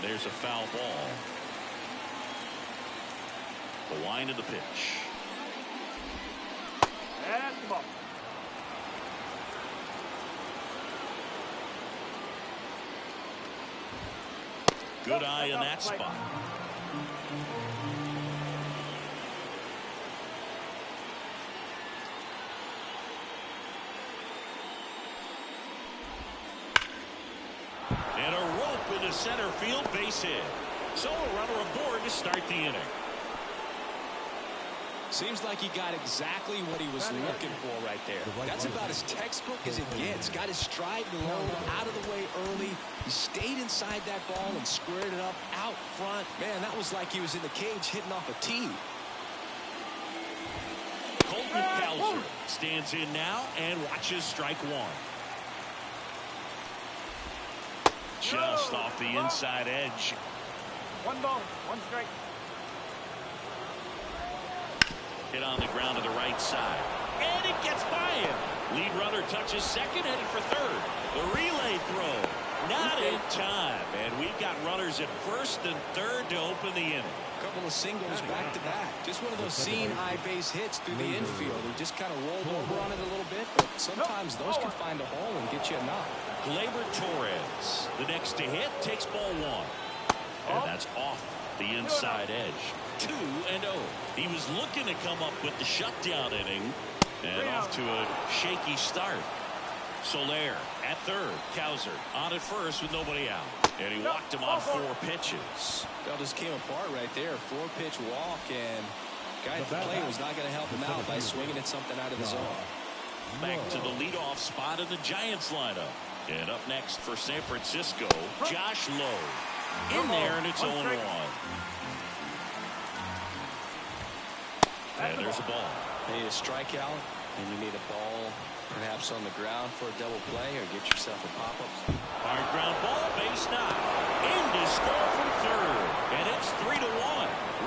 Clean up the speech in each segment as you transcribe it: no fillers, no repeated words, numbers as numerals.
there's a foul ball. The line of the pitch. That's the ball. Good eye in that spot. And a rope into center field, base hit. So a runner aboard to start the inning. Seems like he got exactly what he was looking for right there. That's about as textbook as it gets. Got his stride and load out of the way early. He stayed inside that ball and squared it up out front. Man, that was like he was in the cage hitting off a tee. Colton Cowser stands in now and watches strike one. Just off the inside edge. 1 ball, 1 strike. Hit on the ground to the right side. And it gets by him. Lead runner touches second, headed for third. The relay throw. Not in time. And we've got runners at first and third to open the inning. A couple of singles back to back. Just one of those seeing eye base hits through the infield. He just kind of rolled over on it a little bit, but sometimes those can find a hole and get you a knock. Gleyber Torres, the next to hit, takes ball one. And that's off the inside edge. 2-0. He was looking to come up with the shutdown inning. And off to a shaky start. Soler at third. Cowser on at first with nobody out. And he walked him on 4 pitches. That just came apart right there. 4-pitch walk, and guy at the plate was not going to help him out by swinging at something out of the zone. Back to the leadoff spot in the Giants lineup. And up next for San Francisco, Josh Lowe. In there, and it's 0-1. And there's a ball. Need a strikeout, and you need a ball perhaps on the ground for a double play, or get yourself a pop-up. Hard ground ball, base knock. In to score from third. And it's 3-1.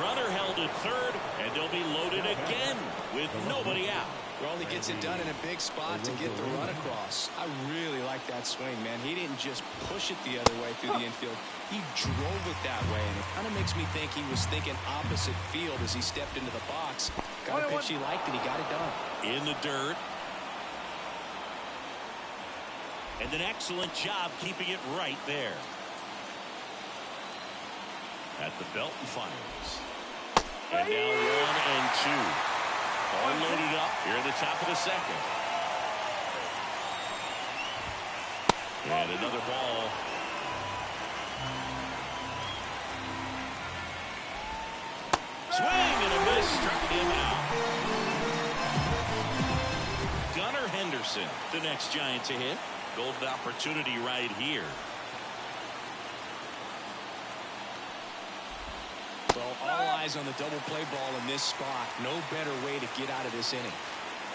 Runner held at third, and they'll be loaded again with nobody out. Raleigh gets it done in a big spot to get the run across. I really like that swing, man. He didn't just push it the other way through the infield. He drove it that way, and it kind of makes me think he was thinking opposite field as he stepped into the box. Got a pitch he liked, and he got it done. In the dirt. And an excellent job keeping it right there. At the belt and fires. And now 1-2. All loaded up here at the top of the second. And another ball. Swing and a miss, struck him out. Gunnar Henderson, the next Giant to hit. Golden opportunity right here. Well, all eyes on the double play ball in this spot. No better way to get out of this inning.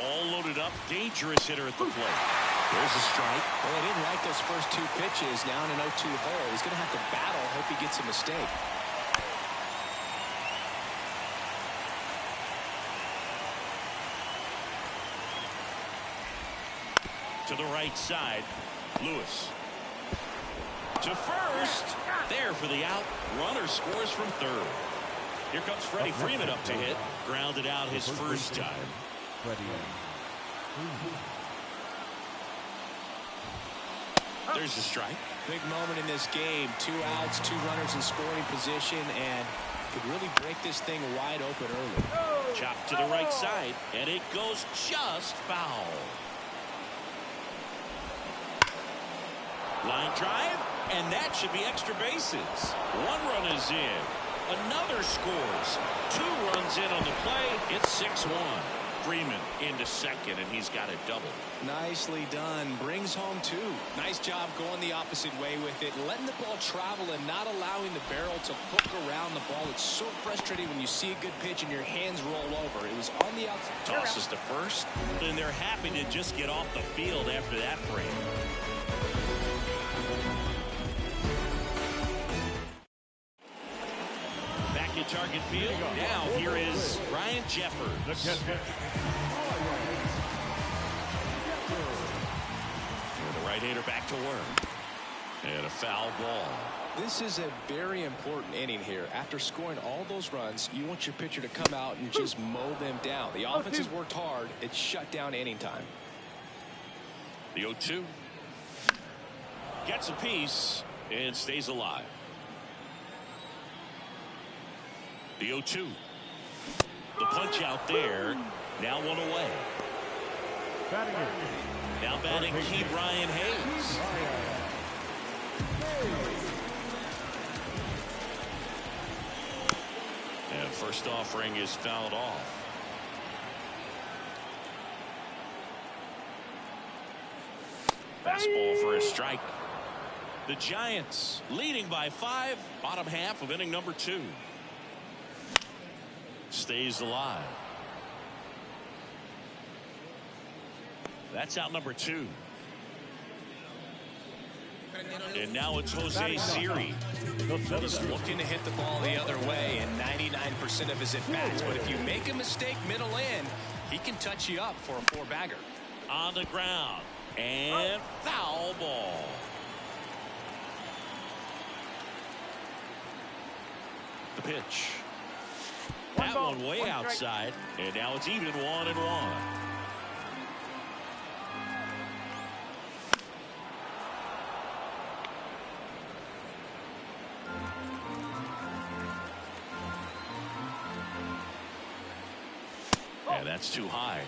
All loaded up, dangerous hitter at the plate. There's a strike. Well, he didn't like those first 2 pitches. Now in an 0-2 hole. He's going to have to battle. Hope he gets a mistake. To the right side, Lewis. To first. There for the out. Runner scores from third. Here comes Freddie Freeman up to hit. Grounded out his first time. There's a strike. Big moment in this game. 2 outs, 2 runners in scoring position, and could really break this thing wide open early. Chopped to the right side, and it goes just foul. Line drive, and that should be extra bases. 1 run is in. Another scores. 2 runs in on the play. It's 6-1. Freeman into second, and he's got a double. Nicely done. Brings home 2. Nice job going the opposite way with it. Letting the ball travel and not allowing the barrel to hook around the ball. It's so frustrating when you see a good pitch and your hands roll over. It was on the outside. Tosses to first, and they're happy to just get off the field after that frame. Back in target field. Now here is Ryan Jeffers. The right-hander back to work. And a foul ball. This is a very important inning here. After scoring all those runs, you want your pitcher to come out and just mow them down. The offense has worked hard. It's shut down inning time. The 0-2. Gets a piece and stays alive. The 0-2. The punch out there. Now one away. Now batting key Brian Hayes. And first offering is fouled off. Fastball for a strike. The Giants leading by 5. Bottom half of inning number 2. Stays alive. That's out number 2. And now it's Jose Siri. He's looking to hit the ball the other way in 99% of his at-bats. But if you make a mistake middle in, he can touch you up for a 4-bagger. On the ground. And foul ball. The pitch. That one way outside. And now it's even 1-1. Yeah, that's too high.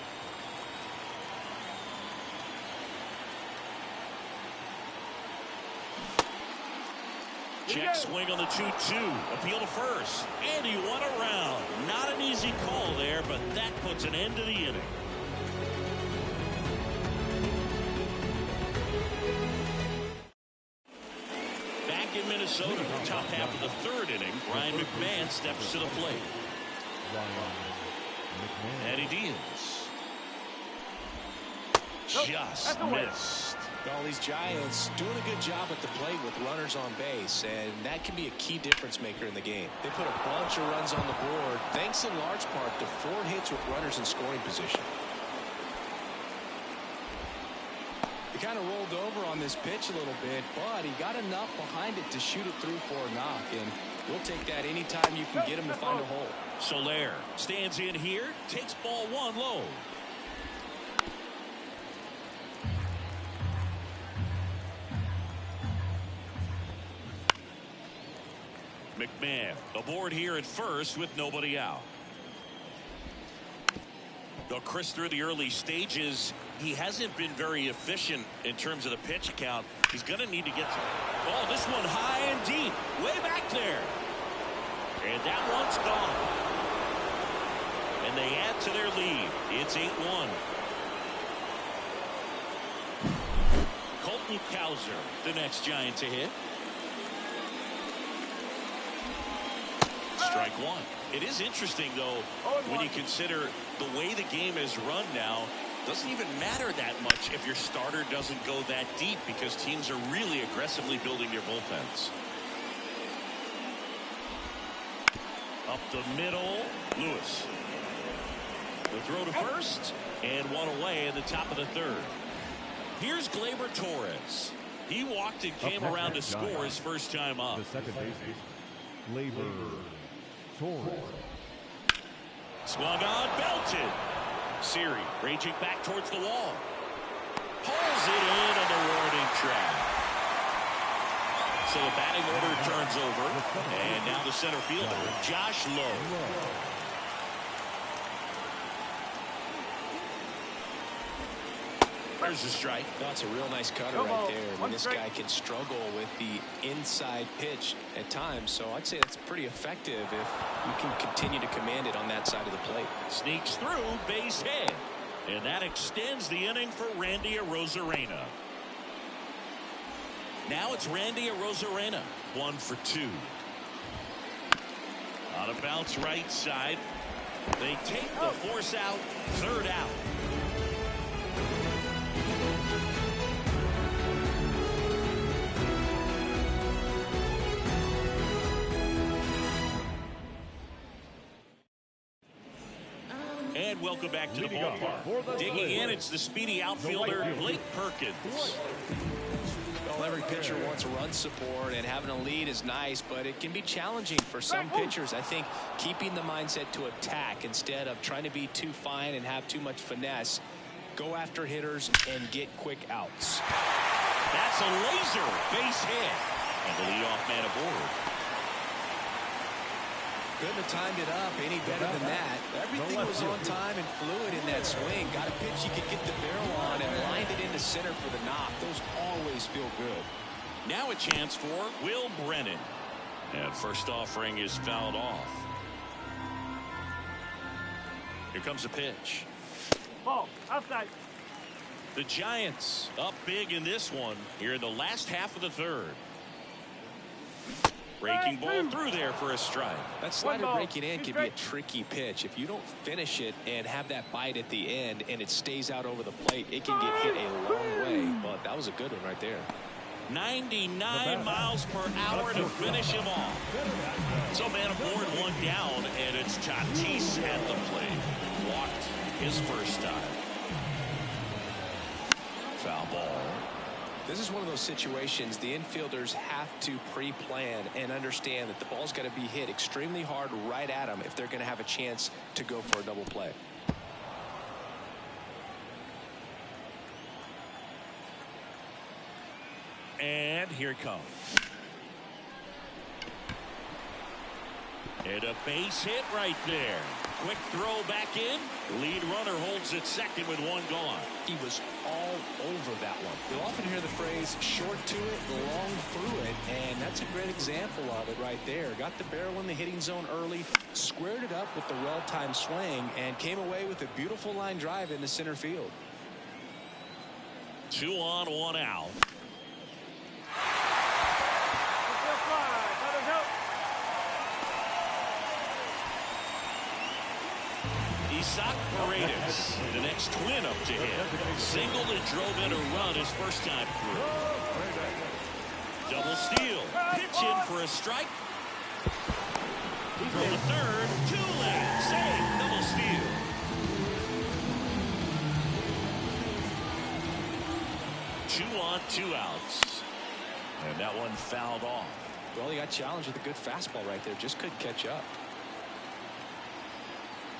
Check swing on the 2-2. Appeal to first. And he won around. Not an easy call there, but that puts an end to the inning. Back in Minnesota, top half of the 3rd inning, Brian McMahon steps to the plate. And he deals. Just missed. Well, these Giants doing a good job at the plate with runners on base, and that can be a key difference maker in the game. They put a bunch of runs on the board, thanks in large part to 4 hits with runners in scoring position. He kind of rolled over on this pitch a little bit, but he got enough behind it to shoot it through for a knock, and we'll take that anytime you can get him to find a hole. Soler stands in here, takes ball 1 low. McMahon aboard here at first with nobody out. Though Chris, through the early stages, he hasn't been very efficient in terms of the pitch count. He's going to need to get to... Oh, this one high and deep. Way back there. And that one's gone. And they add to their lead. It's 8-1. Colton Cowser, the next Giant to hit. Strike 1. It is interesting, though, when you consider the way the game is run now. Doesn't even matter that much if your starter doesn't go that deep, because teams are really aggressively building their bullpens. Up the middle, Lewis. The throw to first, and one away in the top of the 3rd. Here's Gleyber Torres. He walked and came around to score his first time up. The second baseman, Gleyber Torres. Swung on, belted. Siri raging back towards the wall. Pulls it in on the warning track. So the batting order turns over. And now the center fielder, Josh Lowe. There's a strike. That's a real nice cutter right there. I mean, this guy can struggle with the inside pitch at times, so I'd say it's pretty effective if you can continue to command it on that side of the plate. Sneaks through, base hit. And that extends the inning for Randy Arozarena. Now it's Randy Arozarena, 1 for 2. On a bounce right side. They take the force out, 3rd out. And welcome back to the ballpark. Digging in, it's the speedy outfielder, Blake Perkins. Well, every pitcher wants run support, and having a lead is nice, but it can be challenging for some pitchers. I think keeping the mindset to attack instead of trying to be too fine and have too much finesse. Go after hitters and get quick outs. That's a laser base hit. And the leadoff man aboard. Couldn't have timed it up any better than that. Everything was on time and fluid in that swing. Got a pitch he could get the barrel on and lined it into center for the knock. Those always feel good. Now a chance for Will Brennan. And first offering is fouled off. Here comes a pitch. Ball, outside. The Giants up big in this one here in the last half of the third. Breaking ball through there for a strike. That slider breaking in can be a tricky pitch. If you don't finish it and have that bite at the end and it stays out over the plate, it can get hit a long way. But that was a good one right there. 99 miles per hour to finish him off. So man aboard, one down, and it's Tatis at the plate. Walked his first time. Foul ball. This is one of those situations the infielders have to pre-plan and understand that the ball's got to be hit extremely hard right at them if they're going to have a chance to go for a double play. And here it comes. And a base hit right there. Quick throw back in. Lead runner holds it second with one gone. He was all over that one. You'll often hear the phrase short to it, long through it, and that's a great example of it right there. Got the barrel in the hitting zone early, squared it up with the well-timed swing, and came away with a beautiful line drive into center field. 2 on, 1 out. Isaac Paredes, the next twin up to him. Single that drove in a run his first time through. Double steal. Pitch in for a strike. Throw to third. Too late. Save. Double steal. Two on, 2 outs. And that one fouled off. Well, he got challenged with a good fastball right there. Just couldn't catch up.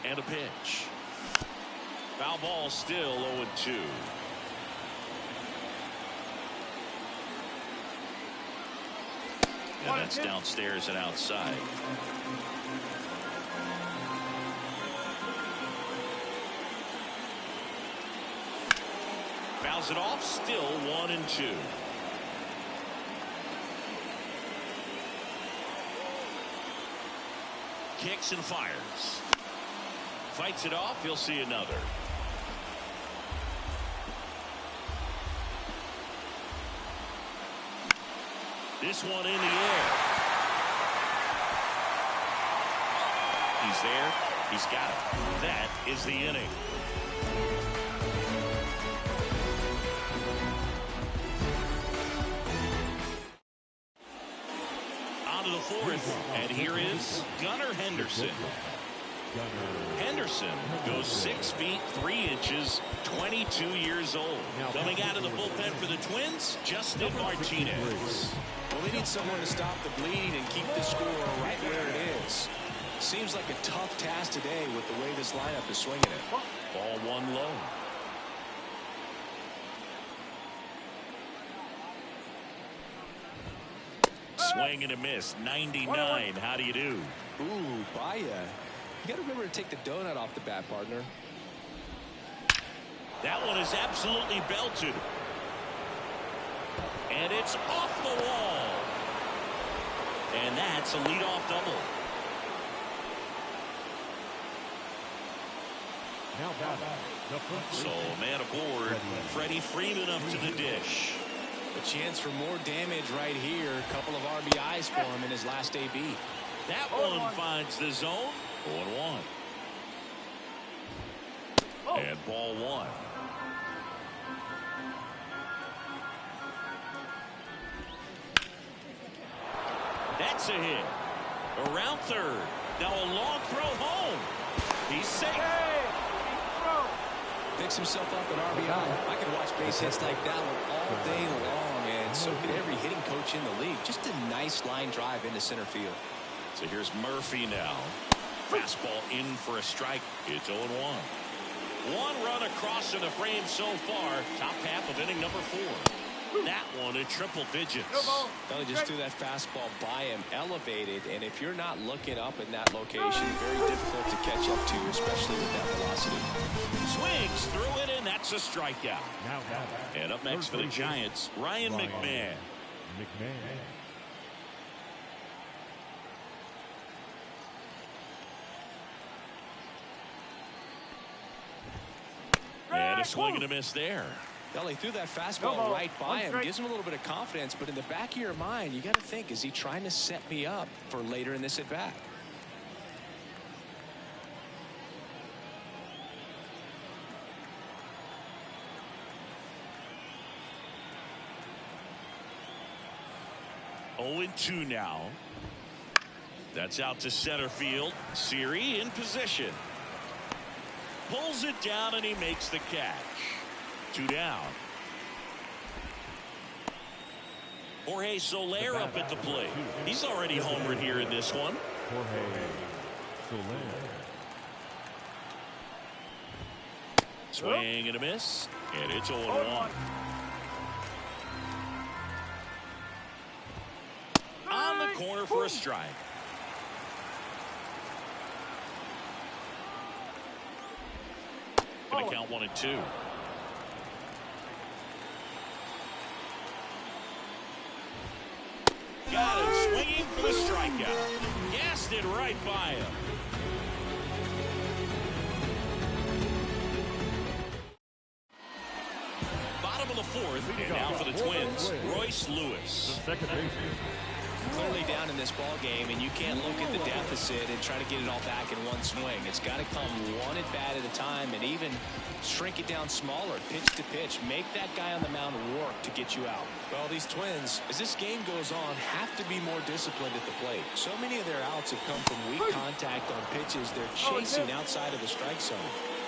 And a pitch. Foul ball, still 0-2. And that's downstairs and outside. Fouls it off, still 1-2. Kicks and fires. Fights it off. He'll see another. This one in the air. He's there. He's got it. That is the inning. On to the fourth. And here is Gunnar Henderson. Henderson goes 6 feet 3 inches, 22 years old. Coming out of the bullpen for the Twins, Justin Martinez. Well, they need someone to stop the bleeding and keep the score right where it is. Seems like a tough task today with the way this lineup is swinging it. Ball 1 low. Swing and a miss. 99. How do you do? Ooh, Baya. You got to remember to take the donut off the bat, partner. That one is absolutely belted. And it's off the wall. And that's a leadoff double. So man aboard. Freddie Freeman up to the dish. A chance for more damage right here. A couple of RBIs for him in his last AB. That one finds the zone. 0-1. And ball 1. That's a hit. Around third. Now a long throw home. He's safe. Picks himself up an RBI. I could watch base hits like that one all day long, and so could every hitting coach in the league. Just a nice line drive into center field. So here's Murphy now. Fastball in for a strike. It's 0-1. One run across in the frame so far. Top half of inning number 4. That one in triple digits. Well, he just threw that fastball by him, elevated, and if you're not looking up in that location, very difficult to catch up to, especially with that velocity. Swings through it, and that's a strikeout. And up next for the Giants, Ryan McMahon. And a swing and a miss there. Well, he threw that fastball right by him. Gives him a little bit of confidence, but in the back of your mind, you got to think, is he trying to set me up for later in this at-bat? Oh, 0-2 now. That's out to center field. Siri in position. Pulls it down, and he makes the catch. 2 down. Jorge Soler up at the plate. He's already homered here in this one. Swing and a miss, and it's 0-1. On the corner for a strike. Gonna count 1-2. Got him swinging for the strikeout. Gassed it right by him. Bottom of the 4th, and now for the Twins, Royce Lewis. Second baseman. Clearly down in this ball game, and you can't look at the deficit and try to get it all back in one swing. It's got to come one at bat at a time, and even shrink it down smaller, pitch to pitch. Make that guy on the mound work to get you out. Well, these Twins, as this game goes on, have to be more disciplined at the plate. So many of their outs have come from weak contact on pitches they're chasing outside of the strike zone.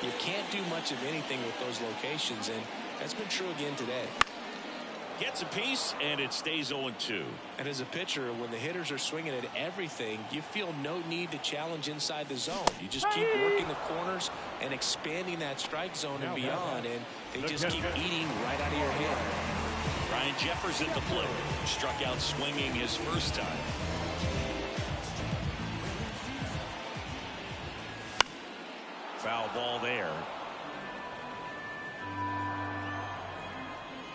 You can't do much of anything with those locations, and that's been true again today. Gets a piece, and it stays 0-2. And as a pitcher, when the hitters are swinging at everything, you feel no need to challenge inside the zone. You just keep working the corners and expanding that strike zone and beyond, and they just keep eating right out of your hand. Ryan Jeffers at the plate. Struck out swinging his first time. Foul ball there.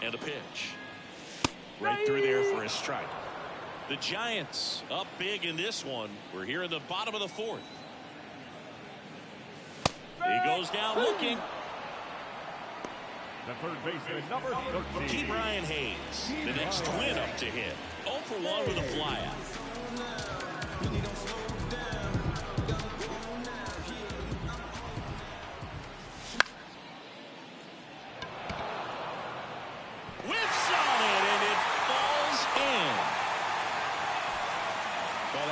And a pitch. Right through there for a strike. The Giants up big in this one. We're here in the bottom of the 4th. He goes down looking. The third baseman, number 13. Keep Brian Hayes, the next Twin up to hit. 0 for 1 with a flyout.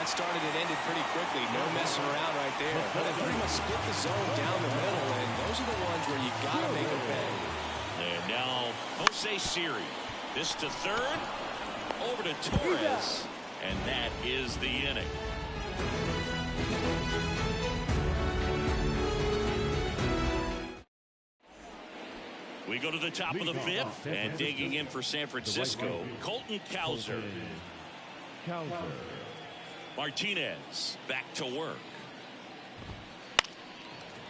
Started and ended pretty quickly. No messing around right there. But they pretty much split the zone down the middle, and those are the ones where you got to make a pay. And now Jose Siri. This to third. Over to Torres. And that is the inning. We go to the top of the 5th, and digging in for San Francisco, Colton Cowser. Martinez back to work.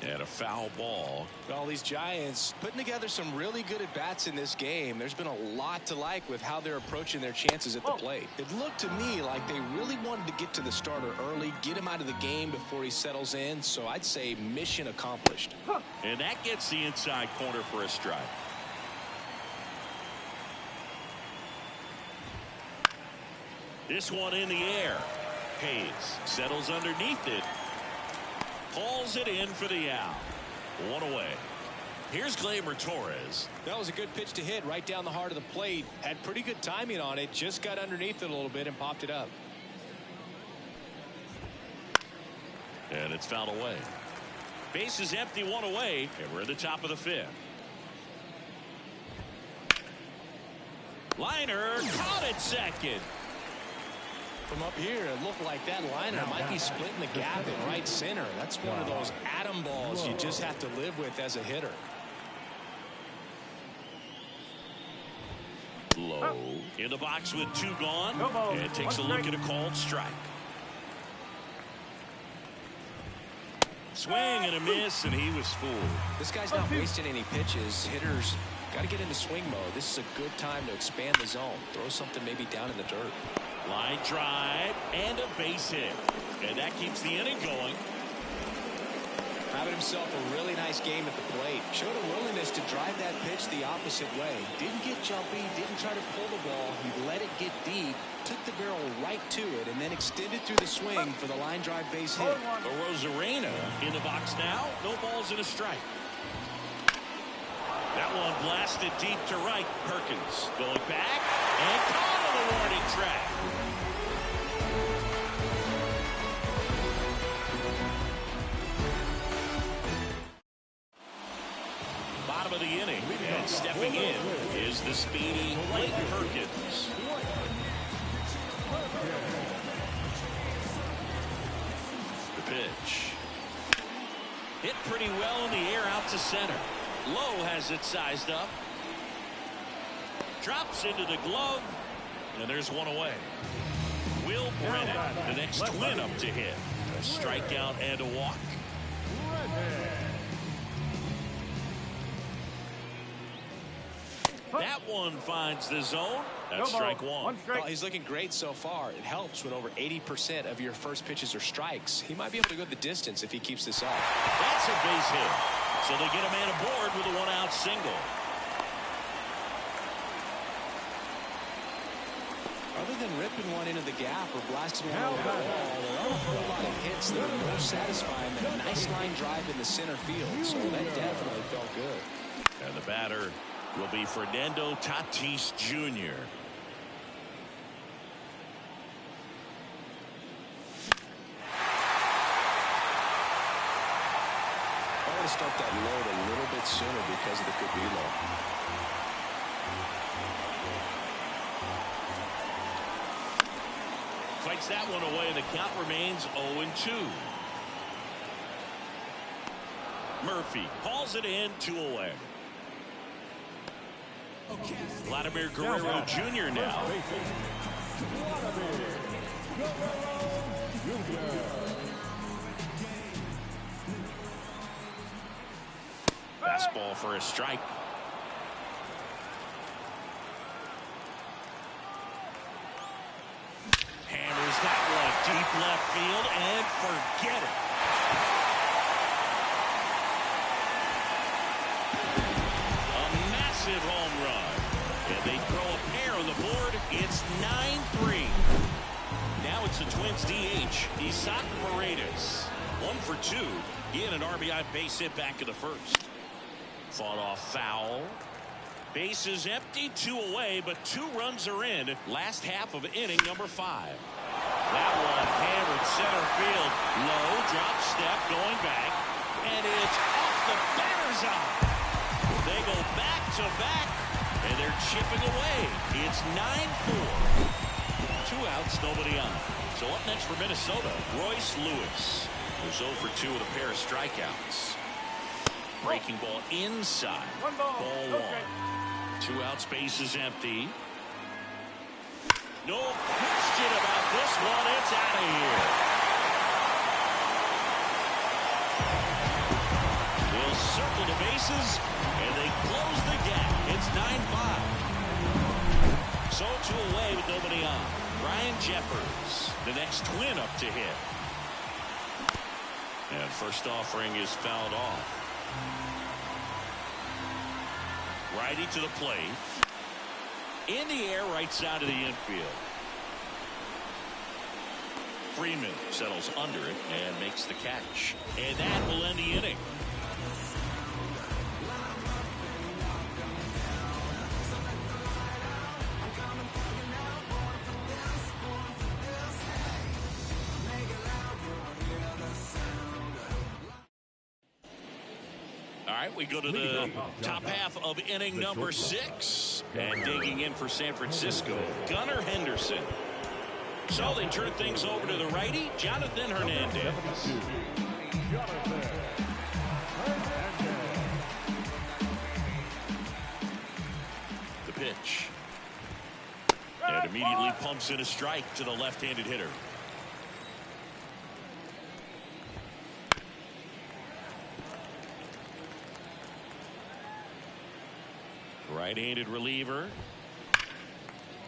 And a foul ball. Well, these Giants putting together some really good at-bats in this game. There's been a lot to like with how they're approaching their chances at the plate. It looked to me like they really wanted to get to the starter early, get him out of the game before he settles in. So I'd say mission accomplished. And that gets the inside corner for a strike. This one in the air. Hayes settles underneath it. Pulls it in for the out. 1 away. Here's Gleyber Torres. That was a good pitch to hit right down the heart of the plate. Had pretty good timing on it. Just got underneath it a little bit and popped it up. And it's fouled away. Base is empty, 1 away, and we're at the top of the 5th. Liner caught at second. From up here, it looked like that liner might be splitting the gap in right center. That's one of those atom balls you just have to live with as a hitter. Low in the box with 2 gone, and takes a look at a called strike. Swing and a miss, and he was fooled. This guy's not wasting any pitches. Hitters got to get into swing mode. This is a good time to expand the zone. Throw something maybe down in the dirt. Line drive and a base hit, and that keeps the inning going. Having himself a really nice game at the plate. Showed a willingness to drive that pitch the opposite way. Didn't get jumpy, didn't try to pull the ball. He let it get deep, took the barrel right to it, and then extended through the swing for the line drive base hit. Rosarena in the box now. No balls and a strike. That one blasted deep to right. Perkins going back and caught on the warning track. Bottom of the inning, and stepping in is the speedy Clayton Perkins. The pitch. Hit pretty well in the air out to center. Lowe has it sized up. Drops into the glove, and there's one away. Will Brennan, the next twin up to hit. A strikeout and a walk. That one finds the zone. That's strike one. Well, he's looking great so far. It helps when over 80% of your first pitches are strikes. He might be able to go the distance if he keeps this up. That's a base hit. So they get a man aboard with a 1-out single. Other than ripping one into the gap or blasting one over the wall, there aren't a whole lot of hits that are more satisfying than a nice line drive in the center field. So that definitely felt good. And the batter will be Fernando Tatis Jr. I want to start that load a little bit sooner because of the good reload. Fights that one away, and the count remains 0-2. Murphy calls it in, 2 away. Vladimir Guerrero Jr. now. Fastball for a strike. Hammers that one deep left field and forget it. A massive home run. And they throw a pair on the board. It's 9-3. Now it's the Twins DH, Isaac Paredes. 1 for 2. He had an RBI base hit back in the first. Fought off foul. Bases empty, 2 away, but 2 runs are in. Last half of inning number 5. That one hammered center field. Low drop step going back, and it's off the batter's eye. They go back to back, and they're chipping away. It's 9-4. 2 outs, nobody on. So up next for Minnesota, Royce Lewis, who's 0 for 2 with a pair of strikeouts. Breaking ball inside. Ball 1. 2 outs, base is empty. No question about this one. It's out of here. They'll circle the bases, and they close the gap. It's 9-5. So 2 away with nobody on. Ryan Jeffers, the next twin up to hit. And first offering is fouled off. Righty to the plate. In the air, right side of the infield. Freeman settles under it and makes the catch. And that will end the inning. All right, we go to the top half of inning number 6. And digging in for San Francisco, Gunnar Henderson. So they turn things over to the righty, Jonathan Hernandez. The pitch. And immediately pumps in a strike to the left-handed hitter. Right-handed reliever.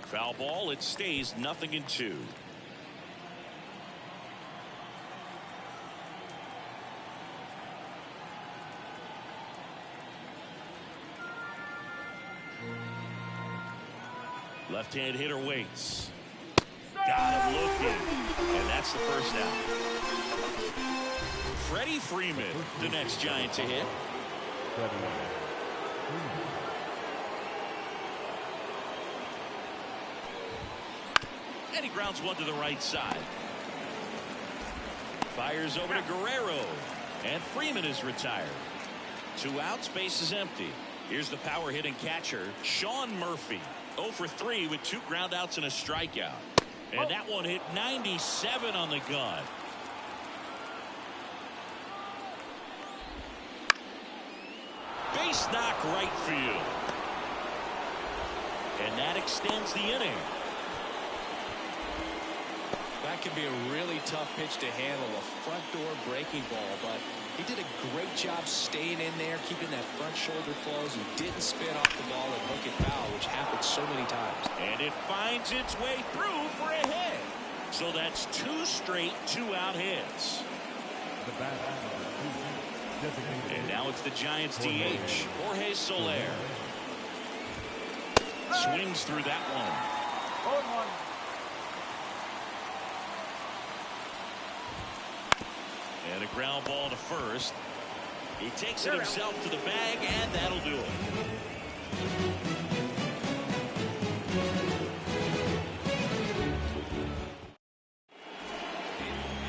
Foul ball. It stays 0-2. Left-hand hitter waits. Got him looking. And that's the first out. Freddie Freeman, the next Giant to hit. And he grounds one to the right side. Fires over to Guerrero. And Freeman is retired. 2 outs, base is empty. Here's the power hitting catcher, Sean Murphy. 0 for 3 with 2 groundouts and a strikeout. And that one hit 97 on the gun. Base knock right field. And that extends the inning. That could be a really tough pitch to handle, a front door breaking ball, but he did a great job staying in there, keeping that front shoulder closed, and didn't spin off the ball and hook it foul, which happens so many times. And it finds its way through for a hit. So that's 2 straight 2-out hits. And now it's the Giants DH, Jorge Soler. Swings through that one. And a ground ball to first. He takes it himself to the bag, and that'll do it.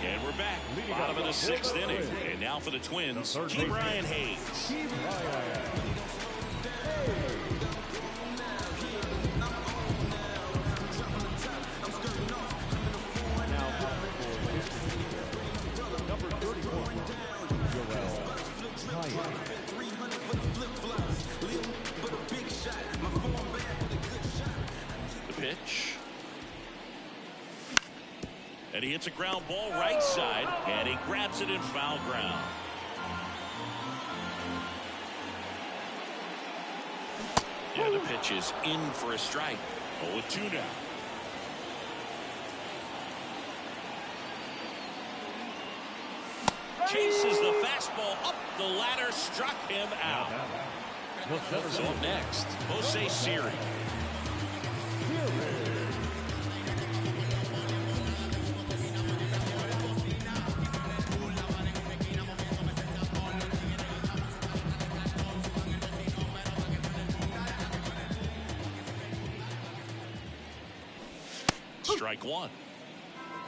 And we're back. Bottom of the 6th inning. And now for the Twins, G. Brian Hayes. The pitch. And he hits a ground ball right side, and he grabs it in foul ground. And the pitch is in for a strike. 0-2 now. Chases the fastball up the ladder, struck him out. So up next, Jose Siri. Strike 1.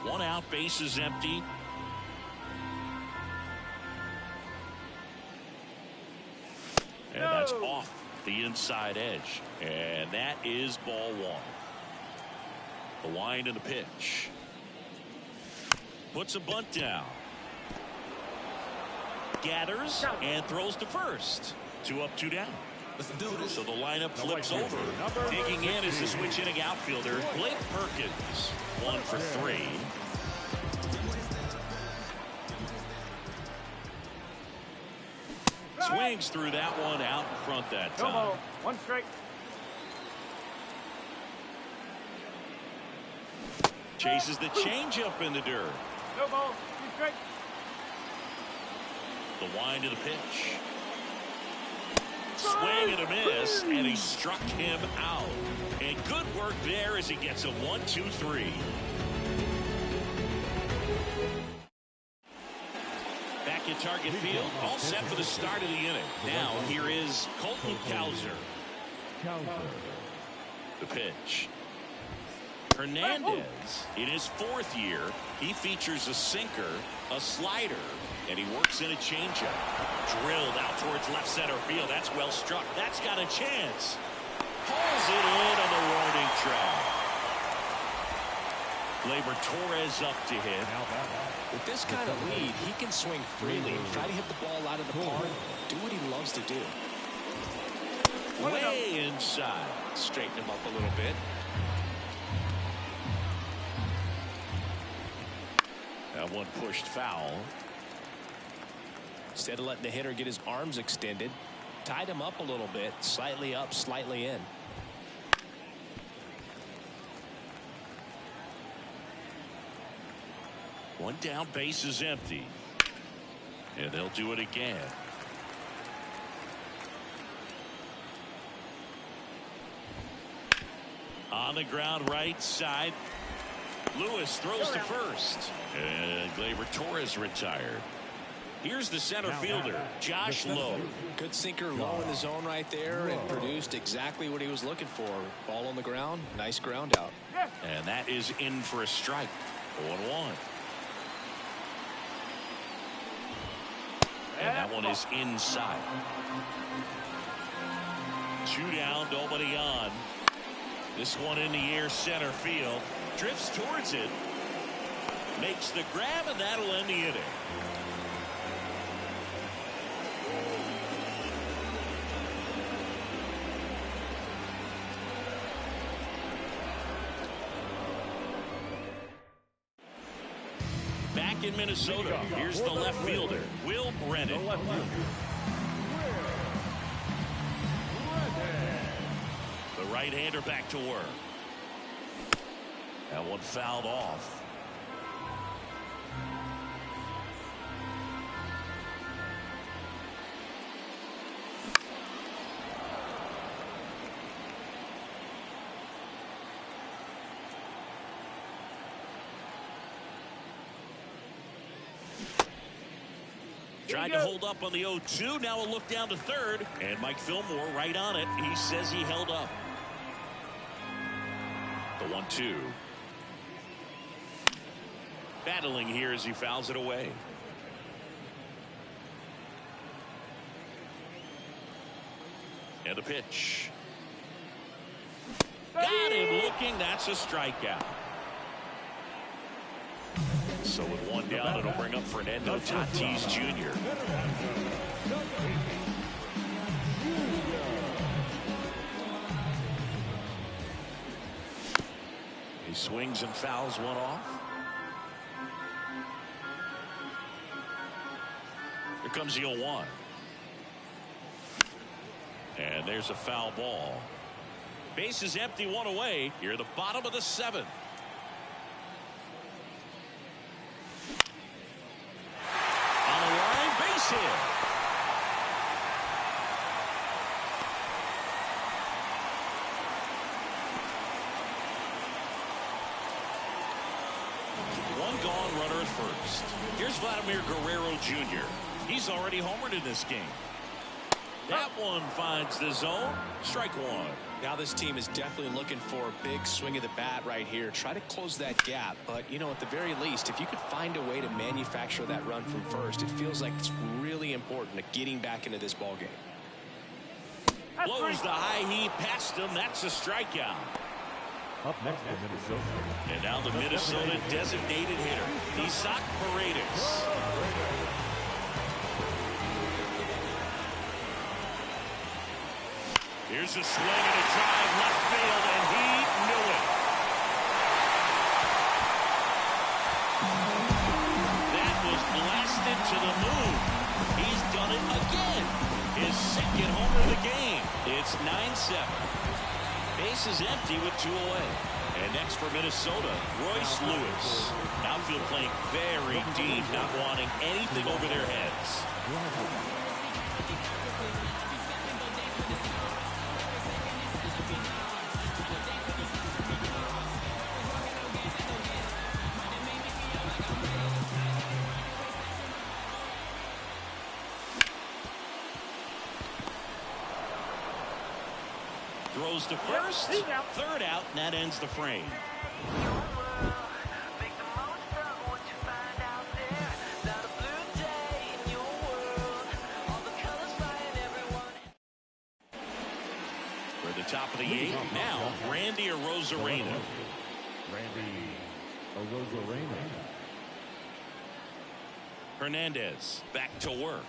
1 out, base is empty. And that's off the inside edge. And that is ball 1. The wind and the pitch. Puts a bunt down. Gathers and throws to first. 2 up, 2 down. So the lineup flips over. Digging in is the switch inning outfielder, Blake Perkins. 1 for 3. Swings through that one out in front that time. No ball. 1 strike. Chases the changeup in the dirt. No ball. 2 strike. The wind of the pitch. Swing and a miss, and he struck him out. And good work there as he gets a 1-2-3. Back in target field, all set for the start of the inning. Now here is Colton Cowser. The pitch. Hernandez, in his 4th year, he features a sinker, a slider, and he works in a changeup. Drilled out towards left center field. That's well struck. That's got a chance. Pulls it in on the warning track. Gleyber Torres up to hit. With this kind of lead, he can swing freely and try to hit the ball out of the park. Do what he loves to do. Way inside. Straighten him up a little bit. That one pushed foul. Instead of letting the hitter get his arms extended, tied him up a little bit. Slightly up, slightly in. One down, base is empty. And they'll do it again. On the ground, right side. Lewis throws to first. And Gleyber Torres retired. Here's the center fielder, Josh Lowe. Good sinker low in the zone right there and produced exactly what he was looking for. Ball on the ground, nice ground out. And that is in for a strike. 0-1. And that one is inside. 2 down, nobody on. This one in the air, center field. Drifts towards it. Makes the grab, and that'll end the inning. Back in Minnesota, here's the left fielder, Will Brennan. The right-hander back to work. That one fouled off. Tried to hold up on the 0-2. Now a look down to third. And Mike Fillmore right on it. He says he held up. The 1-2. Battling here as he fouls it away. And a pitch. Got him looking. That's a strikeout. So with one down, it'll bring up Fernando Tatis Jr. He swings and fouls one off. Here comes the 0-1. And there's a foul ball. Base is empty, one away. Here at the bottom of the 7th. Hit. One gone, runner at first. Here's Vladimir Guerrero Jr. He's already homered in this game. That one finds the zone. Strike one. Now this team is definitely looking for a big swing of the bat right here. Try to close that gap. But, you know, at the very least, if you could find a way to manufacture that run from first, it feels like it's really important to getting back into this ball game. Blows the high heat past him. That's a strikeout. Up next for Minnesota. And now the Minnesota designated hitter, Isaac Paredes. Here's a swing and a drive left field, and he knew it. That was blasted to the moon. He's done it again. His second homer of the game. It's 9-7. Base is empty with 2 away. And next for Minnesota, Royce Lewis. Outfield playing very deep, not wanting anything over their heads. Throws to first, third out, and that ends the frame. of the 8th. Now, Randy Arozarena. Randy Arozarena. Hernandez back to work.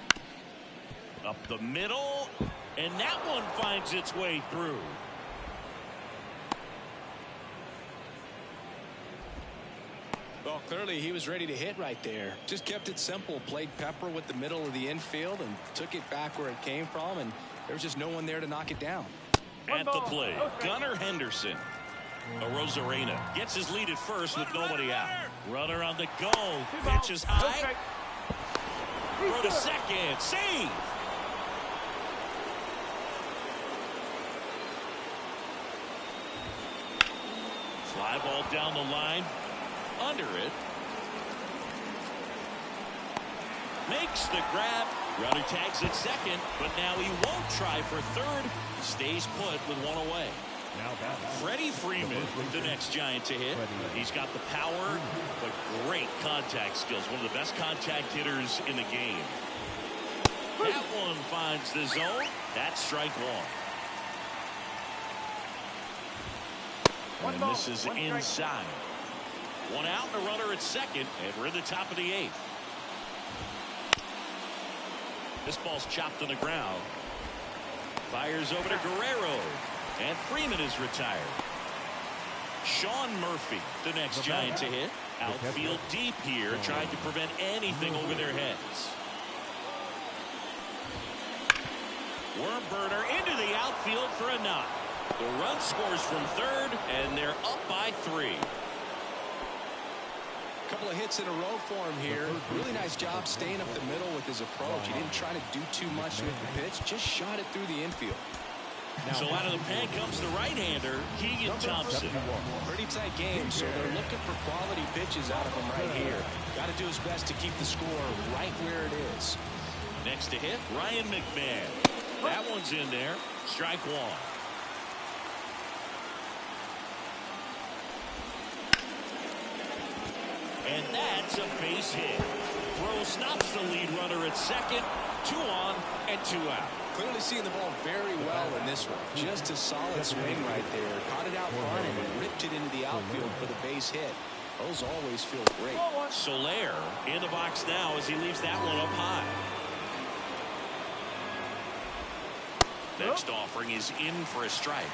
Up the middle, and that one finds its way through. Well, clearly he was ready to hit right there. Just kept it simple, played pepper with the middle of the infield and took it back where it came from, and there was just no one there to knock it down. At the plate, Gunnar Henderson. Arozarena gets his lead at first with nobody out. Runner on the go. Pitch is high. Throw to second. Save. Fly ball down the line. Under it. Makes the grab. Runner tags at second, but now he won't try for third. Stays put with one away. Now Freddie Freeman, the next Giant to hit. He's got the power, but great contact skills. One of the best contact hitters in the game. That one finds the zone. That's strike one. And this is inside. One out and a runner at second, and we're in the top of the 8th. This ball's chopped on the ground. Fires over to Guerrero, and Freeman is retired. Sean Murphy, the next Giant to hit. Outfield deep here, trying to prevent anything over their heads. Worm burner into the outfield for a knock. The run scores from third, and they're up by 3. Couple of hits in a row for him here. Really nice job staying up the middle with his approach. He didn't try to do too much with the pitch, just shot it through the infield. So out of the pen comes the right-hander, Keegan Thompson. Pretty tight game, so they're looking for quality pitches out of him right here. Got to do his best to keep the score right where it is. Next to hit, Ryan McMahon. That one's in there. Strike one. And that's a base hit. Throw stops the lead runner at second. 2 on and 2 out. Clearly seeing the ball very well in this one. Just a solid swing right there. Caught it out front and ripped it into the outfield for the base hit. Those always feel great. Soler in the box now as he leaves that one up high. Next offering is in for a strike.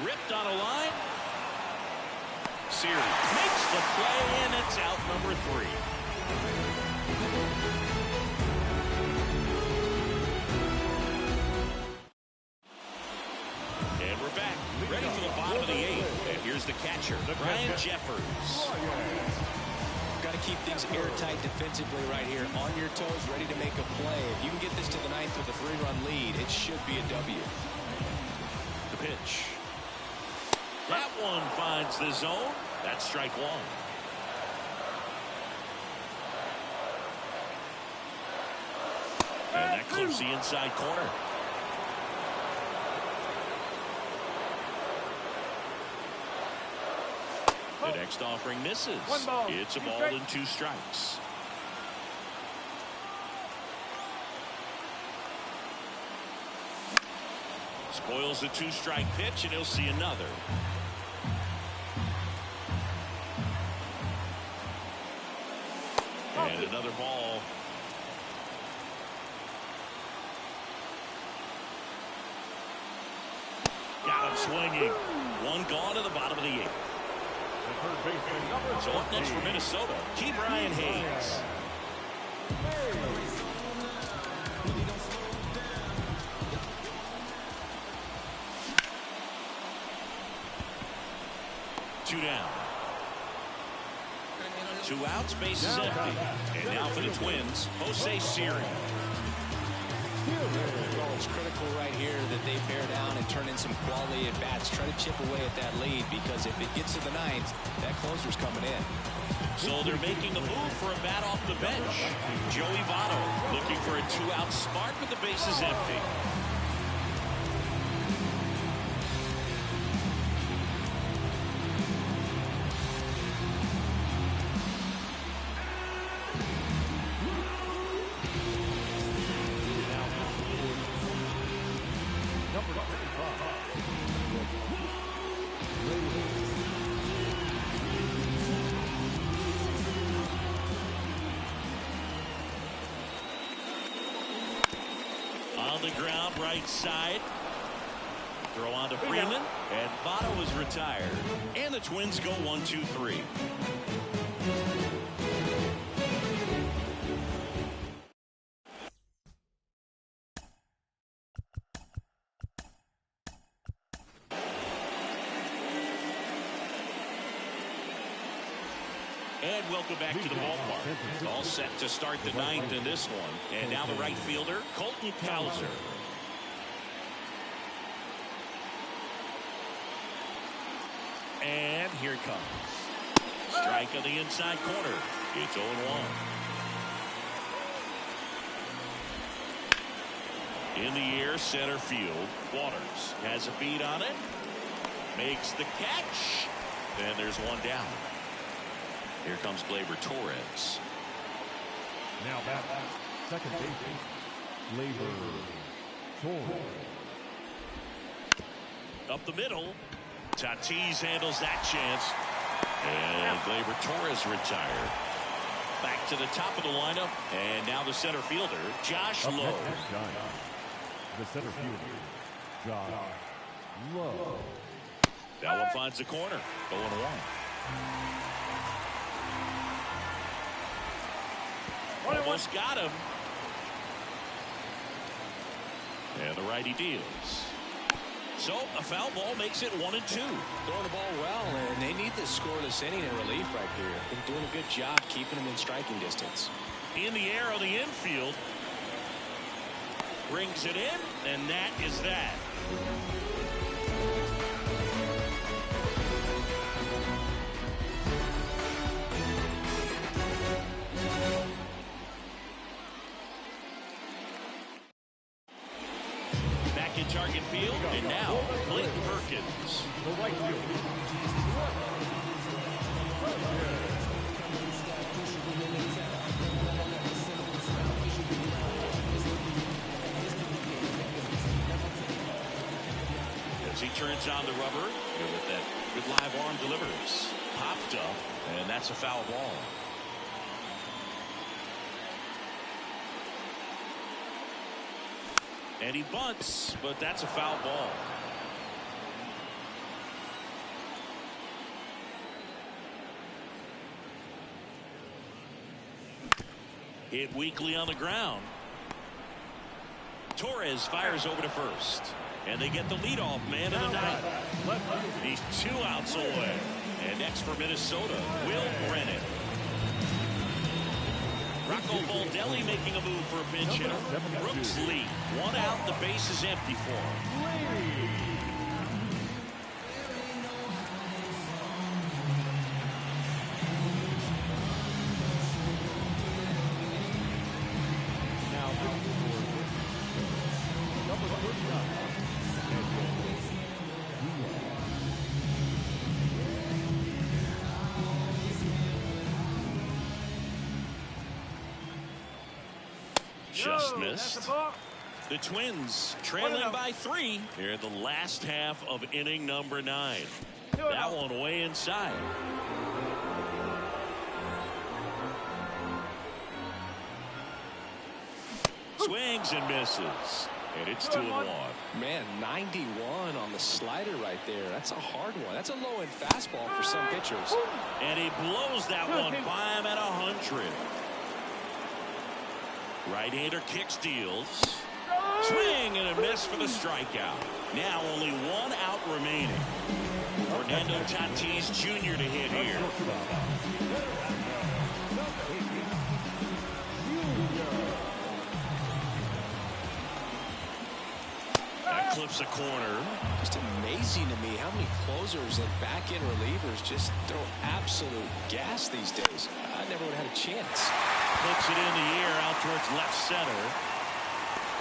Ripped on a line. Series makes the play, and it's out number 3. And we're back, ready for the bottom of the 8th. And here's the catcher, Ryan Jeffers. Got to keep things airtight defensively right here. On your toes, ready to make a play. If you can get this to the 9th with a 3-run lead, it should be a W. The pitch. That one finds the zone. That's strike one. And that clips the inside corner. The next offering misses. It's a ball and 2 strikes. Spoils the 2-strike pitch, and he'll see another. And another ball. Got him swinging. One gone to the bottom of the 8th. So up next for Minnesota, Ke'Bryan Hayes. Two down. 2 outs, bases empty. And now for the Twins, Jose Siri. It's critical right here that they bear down and turn in some quality at bats. Try to chip away at that lead, because if it gets to the ninth, that closer's coming in. So they're making a move for a bat off the bench. Joey Votto looking for a 2-out spark with the bases empty. On the ground, right side. Throw on to Freeman, and Votto is retired. And the Twins go 1-2-3. And welcome back to the ballpark. All set to start the ninth in this one. And now the right fielder, Colton Cowser. And here it comes. Strike on the inside corner. It's 0-1. In the air, center field. Waters has a beat on it. Makes the catch. And there's one down. Here comes Gleyber Torres. Now back, second baseman, Gleyber Torres. Up the middle. Tatis handles that chance. And Gleyber Torres retired. Back to the top of the lineup. And now the center fielder, Josh Lowe. The center fielder, Josh Lowe. That one finds the corner. 0-1. Almost got him. And the righty deals. So a foul ball makes it 1-2. Throwing the ball well, and they need this scoreless inning in relief right here. Been doing a good job keeping them in striking distance. In the air on the infield. Brings it in, and that is that. Back in target field, and now Clayton Perkins. The right fielder, as he turns on the rubber, and with that good live arm delivers. Popped up, and that's a foul ball. And he bunts, but that's a foul ball. Hit weakly on the ground. Torres fires over to first. And they get the leadoff man of the night. He's 2 outs away. And next for Minnesota, Will Brennan. Rocco Baldelli making a move for a pinch hitter. Brooks Lee. 1 out, the base is empty for him. Just missed. The Twins trailing by 3 here in the last half of inning number 9. That one way inside. Swings and misses. And it's 2-1. Man, 91 on the slider right there. That's a hard one. That's a low-end fastball for some pitchers. And he blows that one by him at 100. Right-hander kicks, deals. Swing and a miss for the strikeout. Now only 1 out remaining. Fernando Tatis Jr. to hit here. clips a corner. Just amazing to me how many closers and back-end relievers just throw absolute gas these days. I never would have had a chance. Puts it in the air out towards left center.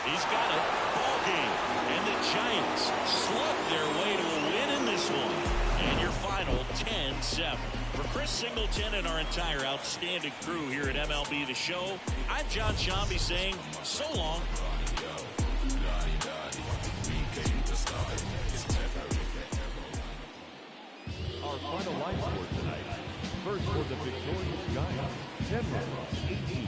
He's got it. Ball game. And the Giants slug their way to a win in this one. And your final 10-7. For Chris Singleton and our entire outstanding crew here at MLB The Show, I'm John Shambi saying so long. Our final line score tonight. First for the victorious Giants, 10 runs, 18